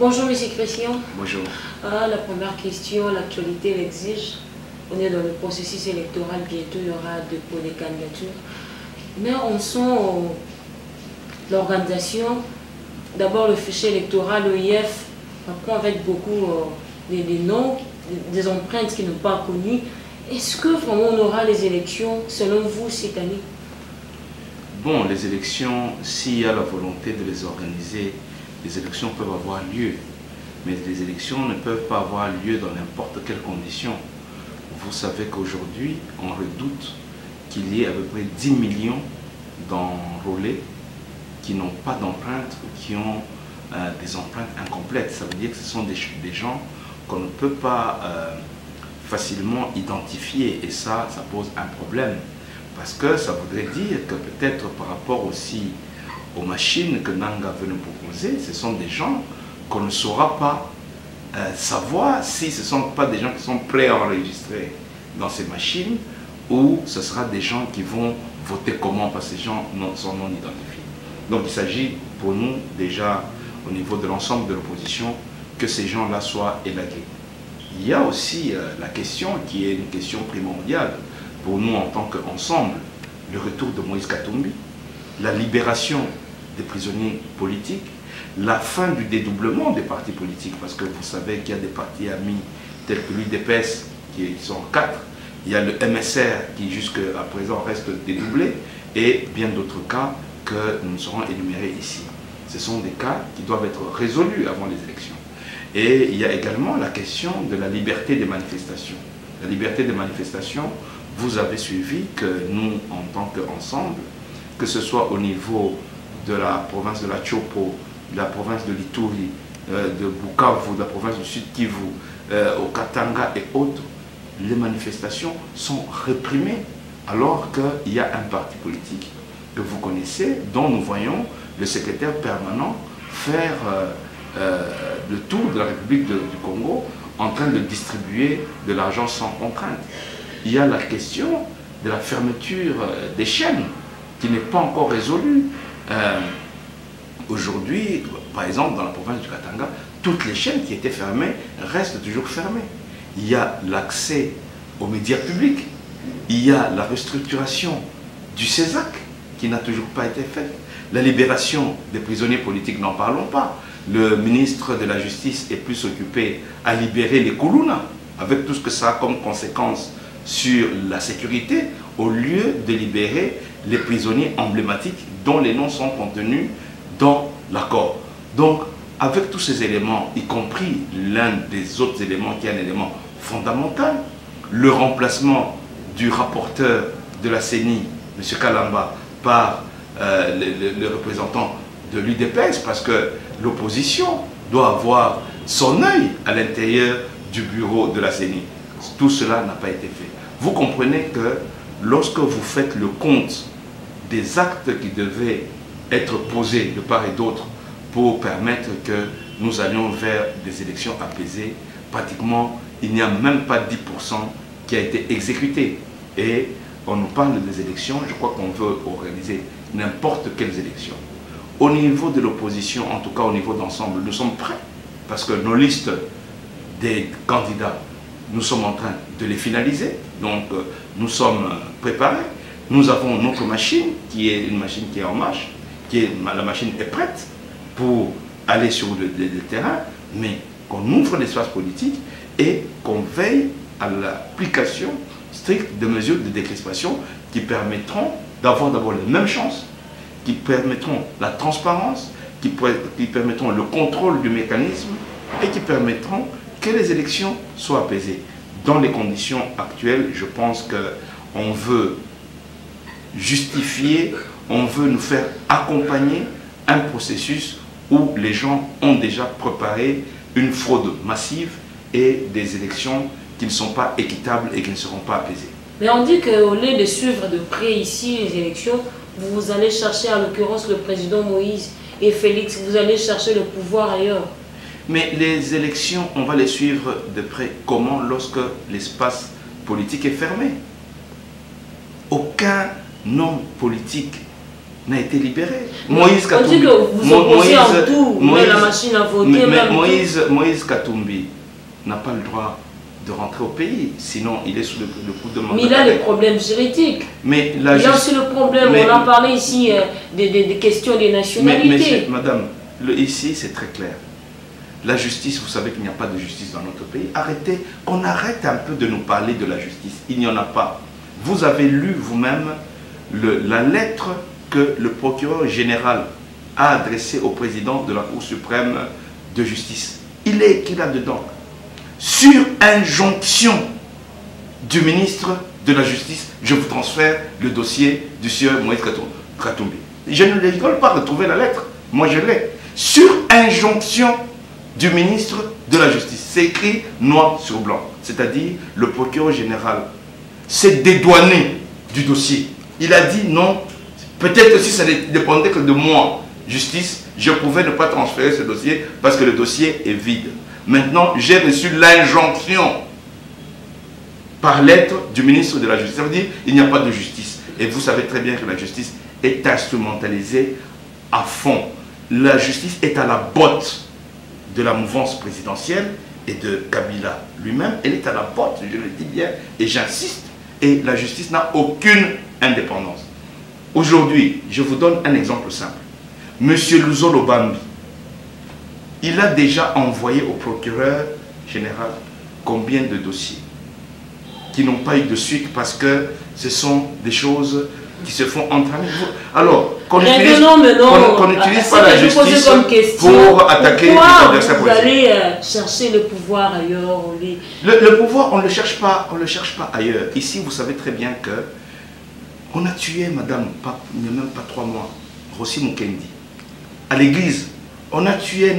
Bonjour, Monsieur Christian. Bonjour. La première question, l'actualité l'exige. On est dans le processus électoral, bientôt il y aura dépôt des candidatures. Mais on sent l'organisation, d'abord le fichier électoral, l'OIF, prend avec beaucoup des noms, des empreintes qui n'ont pas connues. Est-ce que vraiment on aura les élections, selon vous, cette année? Bon, les élections, s'il y a la volonté de les organiser, les élections peuvent avoir lieu. Mais les élections ne peuvent pas avoir lieu dans n'importe quelle condition. Vous savez qu'aujourd'hui, on redoute qu'il y ait à peu près 10 millions d'enrôlés qui n'ont pas d'empreintes ou qui ont des empreintes incomplètes. Ça veut dire que ce sont des gens qu'on ne peut pas facilement identifier. Et ça pose un problème. Parce que ça voudrait dire que peut-être par rapport aussi aux machines que Nanga veut nous proposer, ce sont des gens qu'on ne saura pas savoir si ce ne sont pas des gens qui sont préenregistrés dans ces machines ou ce sera des gens qui vont voter comment parce que ces gens sont non identifiés. Donc il s'agit pour nous déjà au niveau de l'ensemble de l'opposition que ces gens-là soient élagués. Il y a aussi la question qui est une question primordiale pour nous en tant qu'ensemble, le retour de Moïse Katumbi, la libération des prisonniers politiques, la fin du dédoublement des partis politiques, parce que vous savez qu'il y a des partis amis tels que l'UDPS qui sont 4, il y a le MSR qui jusqu'à présent reste dédoublé, et bien d'autres cas que nous serons énumérés ici. Ce sont des cas qui doivent être résolus avant les élections. Et il y a également la question de la liberté des manifestations. La liberté des manifestations, vous avez suivi que nous, en tant qu'ensemble, que ce soit au niveau de la province de la Chopo, de la province de l'Ituri, de Bukavu, de la province du Sud Kivu, au Katanga et autres, les manifestations sont réprimées alors qu'il y a un parti politique que vous connaissez, dont nous voyons le secrétaire permanent faire le tour de la République du Congo en train de distribuer de l'argent sans contrainte. Il y a la question de la fermeture des chaînes qui n'est pas encore résolue. Aujourd'hui, par exemple, dans la province du Katanga, toutes les chaînes qui étaient fermées restent toujours fermées. Il y a l'accès aux médias publics. Il y a la restructuration du CESAC qui n'a toujours pas été faite. La libération des prisonniers politiques, n'en parlons pas. Le ministre de la Justice est plus occupé à libérer les Koulouna, avec tout ce que ça a comme conséquence sur la sécurité, au lieu de libérer les prisonniers emblématiques dont les noms sont contenus dans l'accord. Donc, avec tous ces éléments, y compris l'un des autres éléments qui est un élément fondamental, le remplacement du rapporteur de la CENI, M. Kalamba, par le représentant de l'UDPS, parce que l'opposition doit avoir son œil à l'intérieur du bureau de la CENI. Tout cela n'a pas été fait. Vous comprenez que lorsque vous faites le compte des actes qui devaient être posés de part et d'autre pour permettre que nous allions vers des élections apaisées, pratiquement il n'y a même pas 10% qui a été exécuté. Et on nous parle des élections, je crois qu'on veut organiser n'importe quelles élections. Au niveau de l'opposition, en tout cas au niveau d'ensemble, nous sommes prêts parce que nos listes des candidats, nous sommes en train de les finaliser, donc nous sommes préparés. Nous avons notre machine, qui est une machine qui est en marche, la machine est prête pour aller sur le terrain, mais qu'on ouvre l'espace politique et qu'on veille à l'application stricte de mesures de décrispation qui permettront d'avoir d'abord les mêmes chances, qui permettront la transparence, qui permettront le contrôle du mécanisme et qui permettront que les élections soient apaisées. Dans les conditions actuelles, je pense qu'on veut justifier, on veut nous faire accompagner un processus où les gens ont déjà préparé une fraude massive et des élections qui ne sont pas équitables et qui ne seront pas apaisées. Mais on dit qu'au lieu de suivre de près ici les élections, vous allez chercher en l'occurrence le président Moïse et Félix, vous allez chercher le pouvoir ailleurs. Mais les élections, on va les suivre de près. Comment? Lorsque l'espace politique est fermé. Aucun homme politique n'a été libéré. Moïse On dit Katumbi, que vous opposez en tout, mais la machine a voté. mais Moïse Katumbi n'a pas le droit de rentrer au pays, sinon il est sous le coup de mandat. Mais il a les problèmes juridiques. Mais il y a aussi le problème, on a parlé ici des questions des nationalités. Mais madame, ici c'est très clair. La justice, vous savez qu'il n'y a pas de justice dans notre pays. Arrêtez, qu'on arrête un peu de nous parler de la justice. Il n'y en a pas. Vous avez lu vous-même la lettre que le procureur général a adressée au président de la Cour suprême de justice. Il est écrit là-dedans. Sur injonction du ministre de la Justice, je vous transfère le dossier du sieur Moïse Katumbi. Je ne rigole pas, retrouver la lettre. Moi, je l'ai. Sur injonction du ministre de la Justice. C'est écrit noir sur blanc. C'est-à-dire, le procureur général s'est dédouané du dossier. Il a dit non, peut-être si ça ne dépendait que de moi, justice, je pouvais ne pas transférer ce dossier parce que le dossier est vide. Maintenant, j'ai reçu l'injonction par lettre du ministre de la Justice. Ça veut dire qu'il n'y a pas de justice. Et vous savez très bien que la justice est instrumentalisée à fond. La justice est à la botte de la mouvance présidentielle et de Kabila lui-même. Elle est à la botte, je le dis bien, et j'insiste. Et la justice n'a aucune indépendance. Aujourd'hui, je vous donne un exemple simple. Monsieur Luzolo Bambi, il a déjà envoyé au procureur général combien de dossiers qui n'ont pas eu de suite parce que ce sont des choses qui se font entre amis. Alors, qu'on n'utilise pas la justice pour attaquer les adversaires politiques. Vous allez chercher le pouvoir ailleurs. Le pouvoir, on ne le cherche pas ailleurs. Ici, vous savez très bien que on a tué madame, il n'y a même pas 3 mois, Rossi Mukendi, à l'église. On a tué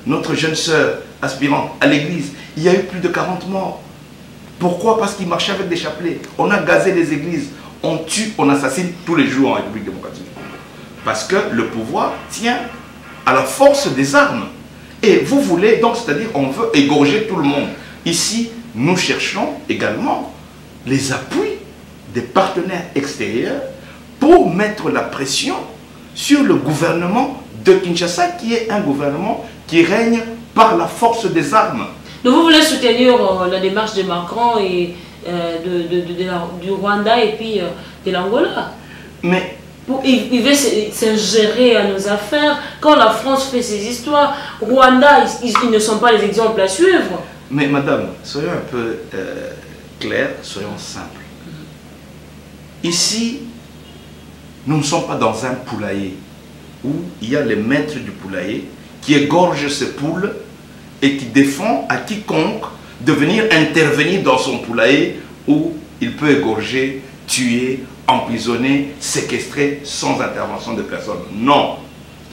notre jeune sœur aspirante à l'église. Il y a eu plus de 40 morts. Pourquoi? Parce qu'ils marchaient avec des chapelets. On a gazé les églises. On tue, on assassine tous les jours en République démocratique. Parce que le pouvoir tient à la force des armes. Et vous voulez, donc, c'est-à-dire, on veut égorger tout le monde. Ici, nous cherchons également les appuis des partenaires extérieurs pour mettre la pression sur le gouvernement de Kinshasa, qui est un gouvernement qui règne par la force des armes. Donc vous voulez soutenir la démarche de Macron et du Rwanda et puis de l'Angola. Mais il veut s'ingérer à nos affaires. Quand la France fait ses histoires, Rwanda, ils ne sont pas les exemples à suivre. Mais madame, soyons un peu clairs, soyons simples. Ici, nous ne sommes pas dans un poulailler où il y a les maîtres du poulailler qui égorgent ses poules et qui défend à quiconque de venir intervenir dans son poulailler où il peut égorger, tuer, emprisonner, séquestrer sans intervention de personne. Non,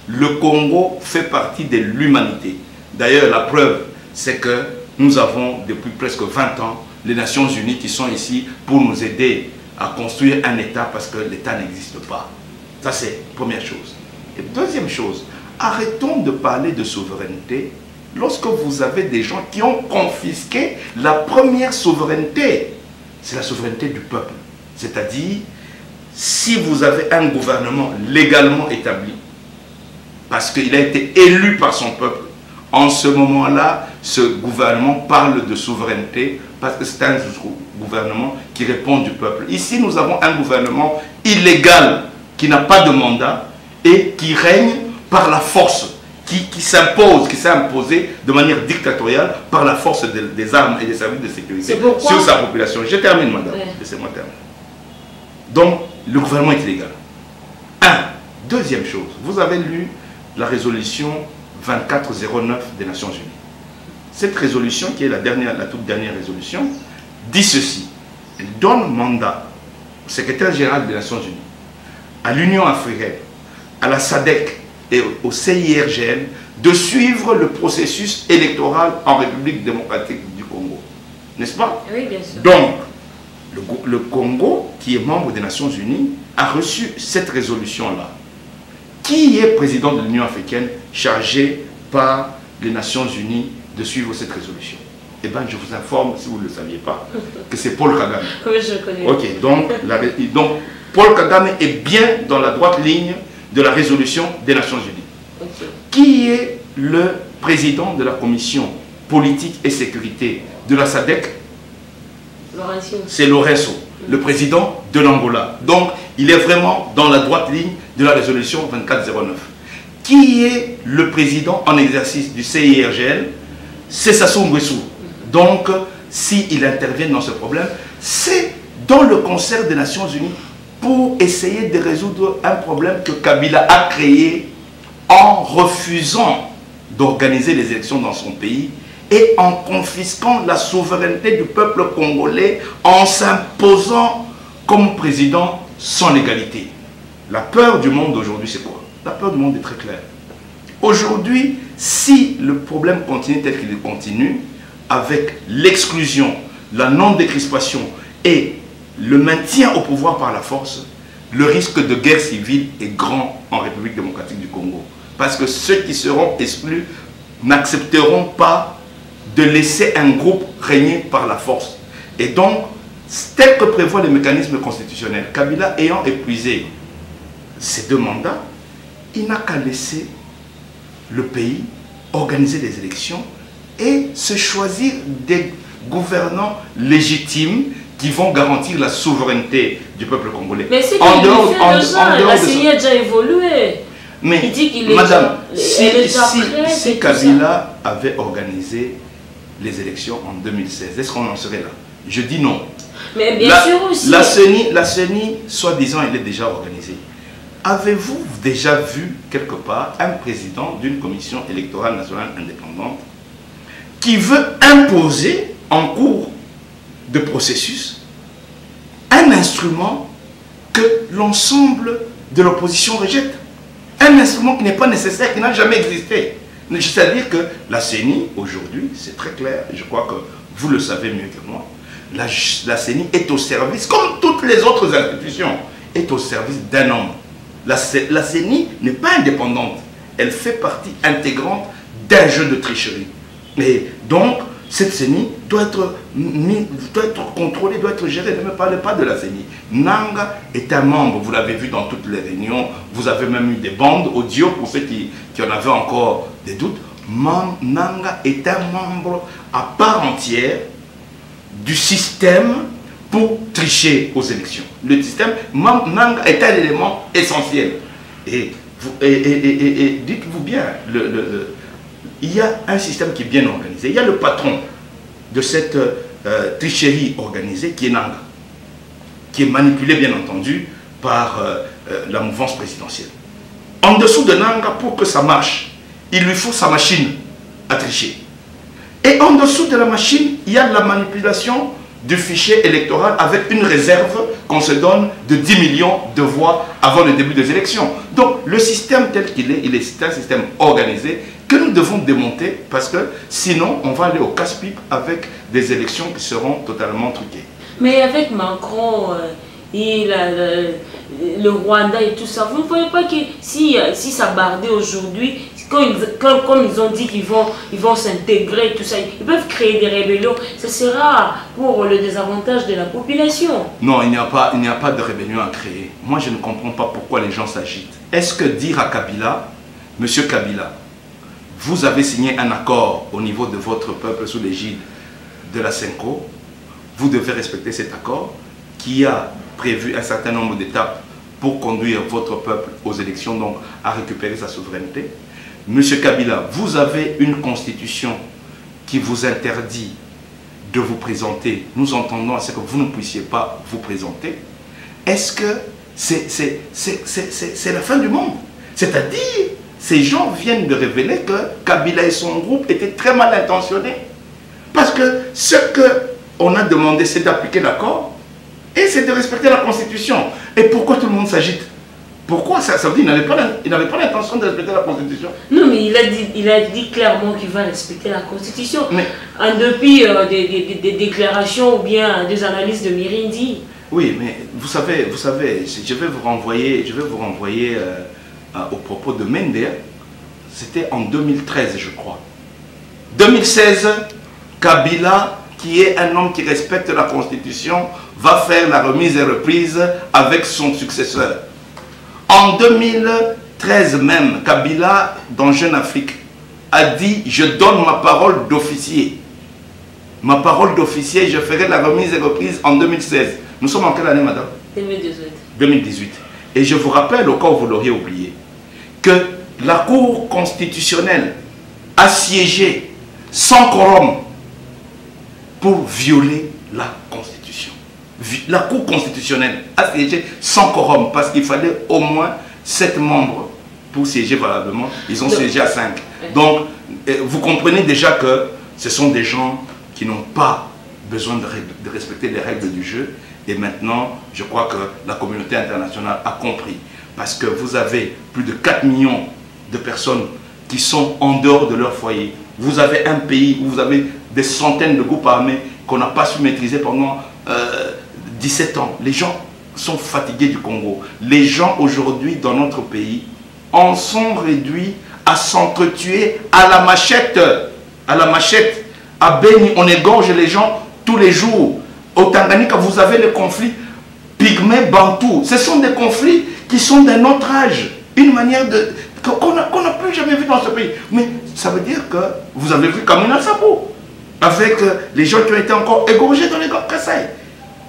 le Congo fait partie de l'humanité. D'ailleurs, la preuve, c'est que nous avons depuis presque 20 ans les Nations Unies qui sont ici pour nous aider à construire un État parce que l'État n'existe pas. Ça, c'est la première chose. Et deuxième chose, arrêtons de parler de souveraineté lorsque vous avez des gens qui ont confisqué la première souveraineté. C'est la souveraineté du peuple. C'est-à-dire, si vous avez un gouvernement légalement établi, parce qu'il a été élu par son peuple, en ce moment-là, ce gouvernement parle de souveraineté parce que c'est un gouvernement qui répond du peuple. Ici, nous avons un gouvernement illégal qui n'a pas de mandat et qui règne par la force, qui s'impose, qui s'est imposé de manière dictatoriale par la force des armes et des services de sécurité sur sa population. Je termine, madame. Laissez-moi terminer. Donc, le gouvernement est illégal. Deuxième chose, vous avez lu la résolution 2409 des Nations Unies. Cette résolution, qui est la toute dernière résolution, dit ceci. Elle donne mandat au secrétaire général des Nations Unies, à l'Union africaine, à la SADC et au CIRGL de suivre le processus électoral en République démocratique du Congo. N'est-ce pas? Oui, bien sûr. Donc, le Congo, qui est membre des Nations Unies, a reçu cette résolution-là. Qui est président de l'Union africaine chargé par les Nations Unies de suivre cette résolution? Eh bien, je vous informe, si vous ne le saviez pas, que c'est Paul Kagame. Oui, je connais. Ok, donc Paul Kagame est bien dans la droite ligne de la résolution des Nations Unies. Ok. Qui est le président de la commission politique et sécurité de la SADC? Laurencio. C'est Lourenço, le président de l'Angola. Donc, il est vraiment dans la droite ligne de la résolution 2409. Qui est le président en exercice du CIRGL? C'est Sassou Nguesso. Donc, s'il intervient dans ce problème, c'est dans le concert des Nations Unies pour essayer de résoudre un problème que Kabila a créé en refusant d'organiser les élections dans son pays et en confisquant la souveraineté du peuple congolais en s'imposant comme président sans légalité. La peur du monde aujourd'hui, c'est quoi? La peur du monde est très claire. Aujourd'hui, si le problème continue tel qu'il continue, avec l'exclusion, la non-décrispation et le maintien au pouvoir par la force, le risque de guerre civile est grand en République démocratique du Congo. Parce que ceux qui seront exclus n'accepteront pas de laisser un groupe régner par la force. Et donc, tel que prévoit le mécanisme constitutionnel, Kabila ayant épuisé ses 2 mandats, il n'a qu'à laisser le pays organiser des élections et se choisir des gouvernants légitimes qui vont garantir la souveraineté du peuple congolais. Mais c'est qu'il la CENI a déjà évolué. Mais, il dit qu'il est madame, déjà si Kabila avait organisé les élections en 2016, est-ce qu'on en serait là? Je dis non. Mais bien sûr aussi. La CENI, soi-disant, elle est déjà organisée. Avez-vous déjà vu quelque part un président d'une commission électorale nationale indépendante qui veut imposer en cours de processus un instrument que l'ensemble de l'opposition rejette? Un instrument qui n'est pas nécessaire, qui n'a jamais existé. C'est-à-dire que la CENI, aujourd'hui, c'est très clair, je crois que vous le savez mieux que moi, la CENI est au service, comme toutes les autres institutions, est au service d'un homme. La CENI n'est pas indépendante, elle fait partie intégrante d'un jeu de tricherie. Et donc, cette CENI doit être contrôlée, doit être gérée. Ne me parlez pas de la CENI. Nanga est un membre, vous l'avez vu dans toutes les réunions, vous avez même eu des bandes audio pour ceux qui en avaient encore des doutes. Nanga est un membre à part entière du système pour tricher aux élections. Le système, Nanga est un élément essentiel. Et dites-vous bien, il y a un système qui est bien organisé. Il y a le patron de cette tricherie organisée qui est Nanga, qui est manipulé bien entendu par la mouvance présidentielle. En dessous de Nanga, pour que ça marche, il lui faut sa machine à tricher. Et en dessous de la machine, il y a la manipulation du fichier électoral avec une réserve qu'on se donne de 10 millions de voix avant le début des élections. Donc le système tel qu'il est, c'est un système organisé que nous devons démonter parce que sinon on va aller au casse-pipe avec des élections qui seront totalement truquées. Mais avec Macron et le Rwanda et tout ça, vous ne voyez pas que si ça bardait aujourd'hui, comme ils ont dit qu'ils vont s'intégrer, tout ça, ils peuvent créer des rébellions. Ce sera pour le désavantage de la population. Non, il n'y a pas de rébellion à créer. Moi, je ne comprends pas pourquoi les gens s'agitent. Est-ce que dire à Kabila, Monsieur Kabila, vous avez signé un accord au niveau de votre peuple sous l'égide de la CENCO, vous devez respecter cet accord qui a prévu un certain nombre d'étapes pour conduire votre peuple aux élections, donc à récupérer sa souveraineté. Monsieur Kabila, vous avez une constitution qui vous interdit de vous présenter. Nous entendons à ce que vous ne puissiez pas vous présenter. Est-ce que c'est la fin du monde? C'est-à-dire, ces gens viennent de révéler que Kabila et son groupe étaient très mal intentionnés. Parce que ce qu'on a demandé, c'est d'appliquer l'accord et c'est de respecter la constitution. Et pourquoi tout le monde s'agite? Pourquoi? Ça veut dire qu'il n'avait pas l'intention de respecter la Constitution. Non, mais il a dit clairement qu'il va respecter la Constitution. Mais, en dépit des déclarations ou bien des analyses de Mirindi. Oui, mais vous savez, je vais vous renvoyer au propos de Mendea. C'était en 2013, je crois. 2016, Kabila qui est un homme qui respecte la Constitution, va faire la remise et reprise avec son successeur. En 2013 même, Kabila, dans Jeune Afrique, a dit « Je donne ma parole d'officier. Ma parole d'officier, je ferai la remise et reprise en 2016. » Nous sommes en quelle année, madame? 2018. 2018. Et je vous rappelle, au cas où vous l'auriez oublié, que la Cour constitutionnelle a siégé sans quorum pour violer la Constitution. La Cour constitutionnelle a siégé sans quorum parce qu'il fallait au moins 7 membres pour siéger valablement. Ils ont siégé à 5. Donc, vous comprenez déjà que ce sont des gens qui n'ont pas besoin de respecter les règles du jeu. Et maintenant, je crois que la communauté internationale a compris. Parce que vous avez plus de 4 millions de personnes qui sont en dehors de leur foyer. Vous avez un pays où vous avez des centaines de groupes armés qu'on n'a pas su maîtriser pendant 17 ans. Les gens sont fatigués du Congo. Les gens aujourd'hui dans notre pays en sont réduits à s'entretuer à la machette. À la machette. À Beni, on égorge les gens tous les jours. Au Tanganyika, vous avez les conflits pygmées-bantous. Ce sont des conflits qui sont d'un autre âge. Une manière de qu'on n'a plus jamais vu dans ce pays. Mais ça veut dire que vous avez vu Kamina Sabo, avec les gens qui ont été encore égorgés dans les Grands Kassai.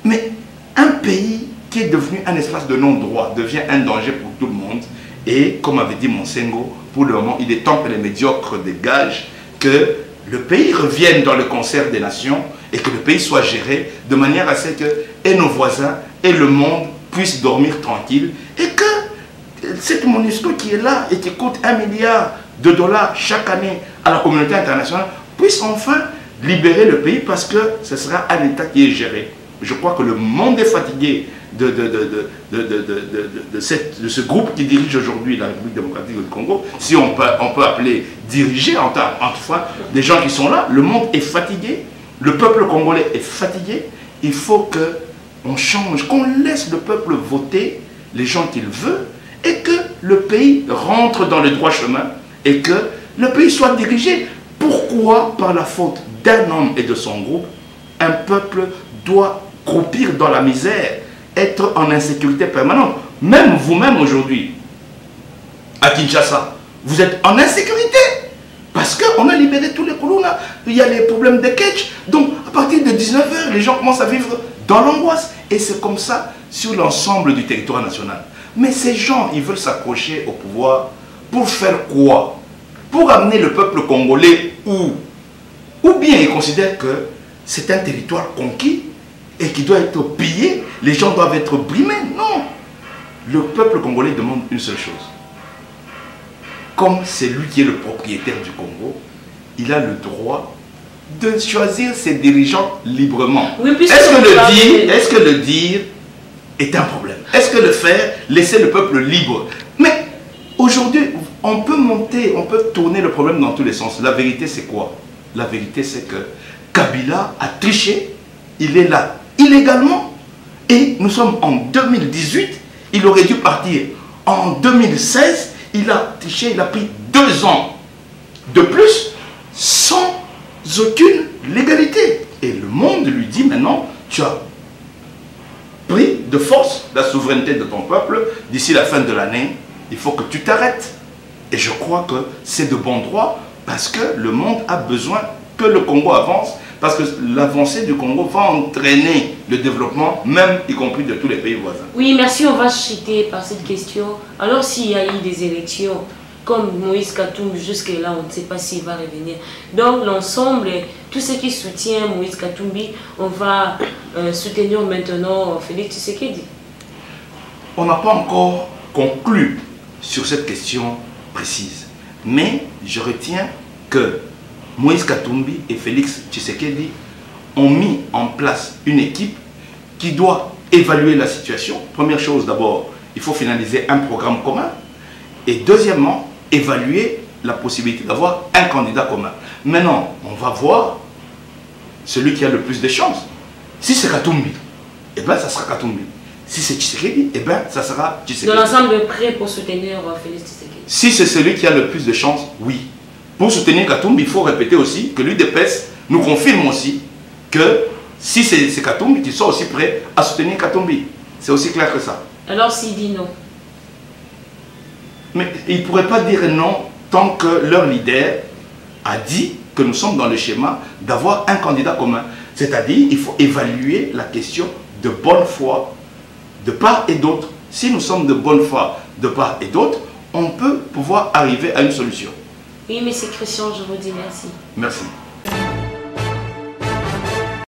Mais un pays qui est devenu un espace de non-droit devient un danger pour tout le monde. Et comme avait dit Monsengo, pour le moment, il est temps que les médiocres dégagent, que le pays revienne dans le concert des nations et que le pays soit géré de manière à ce que et nos voisins et le monde puissent dormir tranquille et que cette MONUSCO qui est là et qui coûte $1 milliard chaque année à la communauté internationale puisse enfin libérer le pays parce que ce sera un État qui est géré. Je crois que le monde est fatigué de ce groupe qui dirige aujourd'hui la République démocratique du Congo. Si on peut appeler diriger, enfin, des gens qui sont là, le monde est fatigué, le peuple congolais est fatigué. Il faut qu'on change, qu'on laisse le peuple voter les gens qu'il veut et que le pays rentre dans le droit chemin et que le pays soit dirigé. Pourquoi, par la faute d'un homme et de son groupe, un peuple doit croupir dans la misère, être en insécurité permanente? Même vous-même aujourd'hui, à Kinshasa, vous êtes en insécurité parce qu'on a libéré tous les colons. Il y a les problèmes de catch. Donc, à partir de 19 h, les gens commencent à vivre dans l'angoisse. Et c'est comme ça sur l'ensemble du territoire national. Mais ces gens, ils veulent s'accrocher au pouvoir pour faire quoi? Pour amener le peuple congolais où? Ou bien ils considèrent que c'est un territoire conquis et qui doit être pillé, les gens doivent être brimés. Non. Le peuple congolais demande une seule chose. Comme c'est lui qui est le propriétaire du Congo, il a le droit de choisir ses dirigeants librement. Oui, est-ce que le dire est un problème? Est-ce que le faire, laisser le peuple libre? Mais aujourd'hui, on peut monter, on peut tourner le problème dans tous les sens. La vérité, c'est quoi? La vérité, c'est que Kabila a triché. Il est là illégalement. Et nous sommes en 2018. Il aurait dû partir en 2016. Il a triché, il a pris 2 ans de plus sans aucune légalité. Et le monde lui dit maintenant, tu as pris de force la souveraineté de ton peuple. D'ici la fin de l'année, il faut que tu t'arrêtes. Et je crois que c'est de bon droit parce que le monde a besoin que le Congo avance. Parce que l'avancée du Congo va entraîner le développement, même y compris de tous les pays voisins. Oui, merci. On va chuter par cette question. Alors, s'il y a eu des élections, comme Moïse Katumbi, jusque-là, on ne sait pas s'il va revenir. Donc, l'ensemble, tous ceux qui soutiennent Moïse Katumbi, on va soutenir maintenant Félix Tshisekedi. On n'a pas encore conclu sur cette question précise. Mais je retiens que Moïse Katumbi et Félix Tshisekedi ont mis en place une équipe qui doit évaluer la situation. Première chose, d'abord, il faut finaliser un programme commun. Et deuxièmement, évaluer la possibilité d'avoir un candidat commun. Maintenant, on va voir celui qui a le plus de chances. Si c'est Katumbi, eh bien, ça sera Katumbi. Si c'est Tshisekedi, eh bien, ça sera Tshisekedi. De l'ensemble est prêt pour soutenir Félix Tshisekedi. Si c'est celui qui a le plus de chances, oui. Pour soutenir Katumbi, il faut répéter aussi que l'UDPS nous confirme aussi que si c'est Katumbi, qu'ils soient aussi prêts à soutenir Katumbi. C'est aussi clair que ça. Alors s'il dit non? Mais ils ne pourraient pas dire non tant que leur leader a dit que nous sommes dans le schéma d'avoir un candidat commun. C'est-à-dire, il faut évaluer la question de bonne foi de part et d'autre. Si nous sommes de bonne foi de part et d'autre, on peut pouvoir arriver à une solution. Oui, mais c'est Christian, je vous dis merci. Merci.